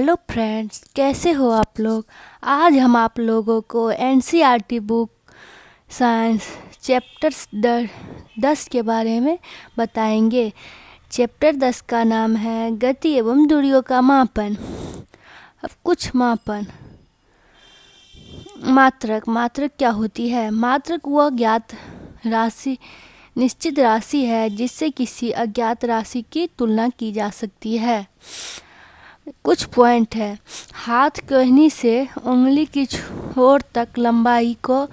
Hello friends, कैसे हो आप लोग। आज हम आप लोगों को एनसीईआरटी बुक साइंस चैप्टर्स 10 के बारे में बताएंगे। चैप्टर 10 का नाम है गति एवं दूरियों का मापन। अब कुछ मापन। मात्रक क्या होती है। मात्रक वह ज्ञात राशि निश्चित राशि है जिससे किसी अज्ञात राशि की तुलना की जा सकती है। कुछ पॉइंट है। हाथ कहनी से उंगली की छोर तक लंबाई को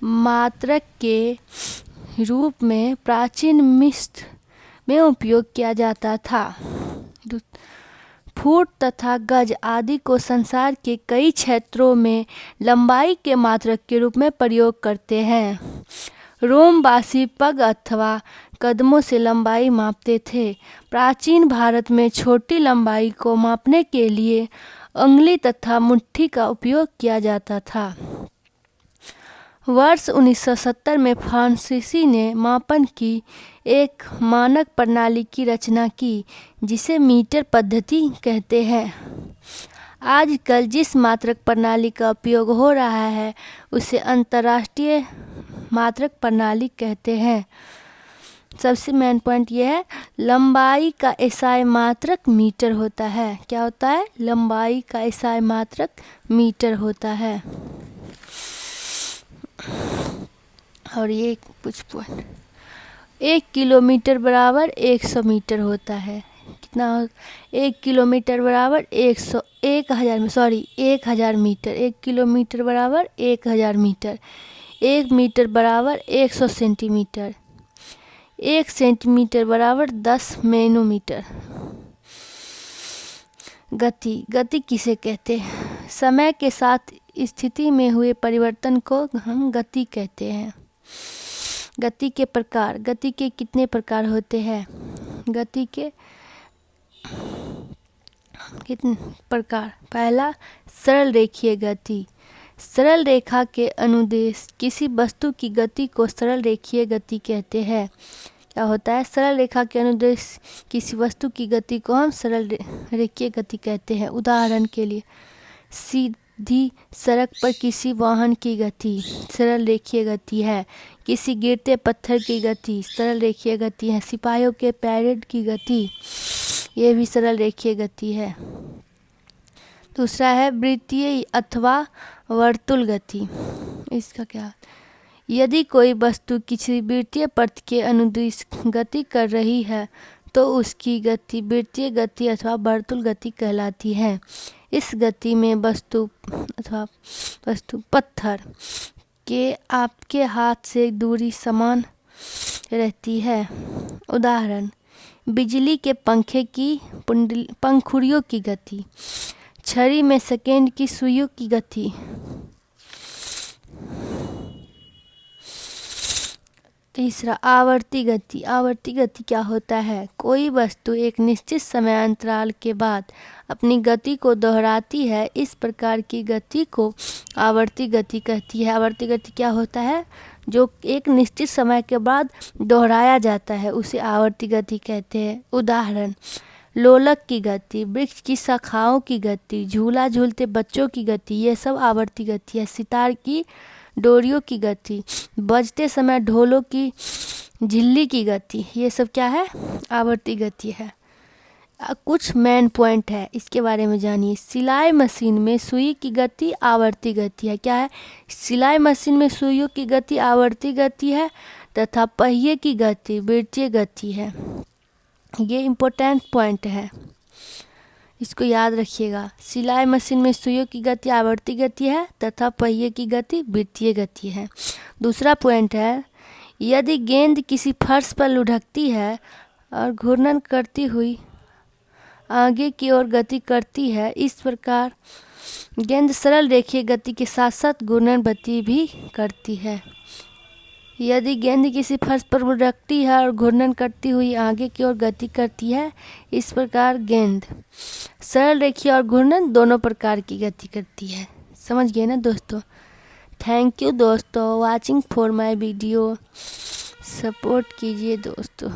मात्रक के रूप में प्राचीन मिस्र में उपयोग किया जाता था। फुट तथा गज आदि को संसार के कई क्षेत्रों में लंबाई के मात्रक के रूप में प्रयोग करते हैं। रोमवासी पग अथवा कदमों से लंबाई मापते थे। प्राचीन भारत में छोटी लंबाई को मापने के लिए उंगली तथा मुट्ठी का उपयोग किया जाता था। वर्ष 1970 में फ्रांसीसी ने मापन की एक मानक प्रणाली की रचना की जिसे मीटर पद्धति कहते हैं। आजकल जिस मात्रक प्रणाली का उपयोग हो रहा है उसे अंतर्राष्ट्रीय मात्रक प्रणाली कहते हैं। सबसे मेन पॉइंट ये है, लंबाई का एसआई मात्रक मीटर होता है। क्या होता है? लंबाई का एसआई मात्रक मीटर होता है। और ये कुछ पॉइंट, 1 किलोमीटर बराबर 100 मीटर होता है। कितना? 1 किलोमीटर बराबर 1000 मीटर। 1 किलोमीटर बराबर 1000 मीटर। 1 मीटर बराबर 100 सेंटीमीटर। 1 सेंटीमीटर बराबर 10 नैनोमीटर। गति किसे कहते हैं? समय के साथ स्थिति में हुए परिवर्तन को हम गति कहते हैं। गति के प्रकार। गति के कितने प्रकार होते हैं? गति के कितने प्रकार? पहला, सरल रेखीय गति। सरल रेखा के अनुदेश किसी वस्तु की गति को सरल रेखीय गति कहते हैं। क्या होता है? सरल रेखा के अनुदेश किसी वस्तु की गति को हम सरल रेखीय गति कहते हैं। उदाहरण के लिए, सीधी सड़क पर किसी वाहन की गति सरल रेखीय गति है। किसी गिरते पत्थर की गति सरल रेखीय गति है। सिपाहियों के परेड की गति, ये भी सरल रेखीय गति है। दूसरा है वृत्तीय अथवा वर्तुल गति। इसका क्या? यदि कोई वस्तु किसी वृत्तीय पथ के अनुदिश गति कर रही है तो उसकी गति वृत्तीय गति अथवा वर्तुल गति कहलाती है। इस गति में वस्तु पत्थर के आपके हाथ से दूरी समान रहती है। उदाहरण, बिजली के पंखे की पंखुड़ियों की गति, छड़ी में सेकंड की सुइयों की गति। तीसरा, आवर्ती गति। आवर्ती गति क्या होता है? कोई वस्तु एक निश्चित समय अंतराल के बाद अपनी गति को दोहराती है। इस प्रकार की गति को आवर्ती गति कहती है। आवर्ती गति क्या होता है? जो एक निश्चित समय के बाद दोहराया जाता है उसे आवर्ती गति कहते हैं। उदाहरण, लोलक की गति, वृक्ष की शाखाओं की गति, झूला झूलते बच्चों की गति, ये सब आवर्ती गति है। सितार की डोरियों की गति, बजते समय ढोलों की झिल्ली की गति, ये सब क्या है? आवर्ती गति है। कुछ मेन पॉइंट है, इसके बारे में जानिए। सिलाई मशीन में सुई की गति आवर्ती गति है। क्या है? सिलाई मशीन में सुइयों की गति आवर्ती गति है तथा पहिए की गति वृत्तीय गति है। ये इम्पोर्टेंट पॉइंट है, इसको याद रखिएगा। सिलाई मशीन में सुइयों की गति आवर्ती गति है तथा पहिए की गति वृत्तीय गति है। दूसरा पॉइंट है, यदि गेंद किसी फर्श पर लुढ़कती है और घूर्णन करती हुई आगे की ओर गति करती है, इस प्रकार गेंद सरल रेखीय गति के साथ साथ घूर्णन गति भी करती है। यदि गेंद किसी फर्श पर लुढ़कती है और घूर्णन करती हुई आगे की ओर गति करती है, इस प्रकार गेंद सरल रेखीय और घूर्णन दोनों प्रकार की गति करती है। समझ गए ना दोस्तों? थैंक यू दोस्तों, watching for my video. Support कीजिए दोस्तों।